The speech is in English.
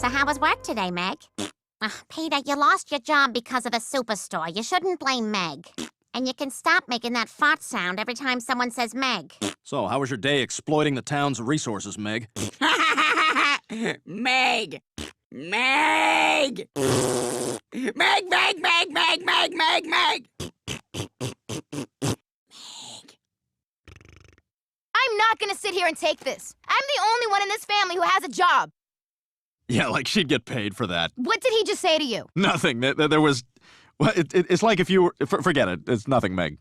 So how was work today, Meg? Peter, you lost your job because of the superstore. You shouldn't blame Meg. And you can stop making that fart sound every time someone says Meg. So, how was your day exploiting the town's resources, Meg? Meg! Meg! Meg, Meg, Meg, Meg, Meg, Meg, Meg! I'm not gonna sit here and take this. I'm the only one in this family who has a job. Yeah, like she'd get paid for that. What did he just say to you? Nothing. There was... Well, it's like if you were... Forget it. It's nothing, Meg.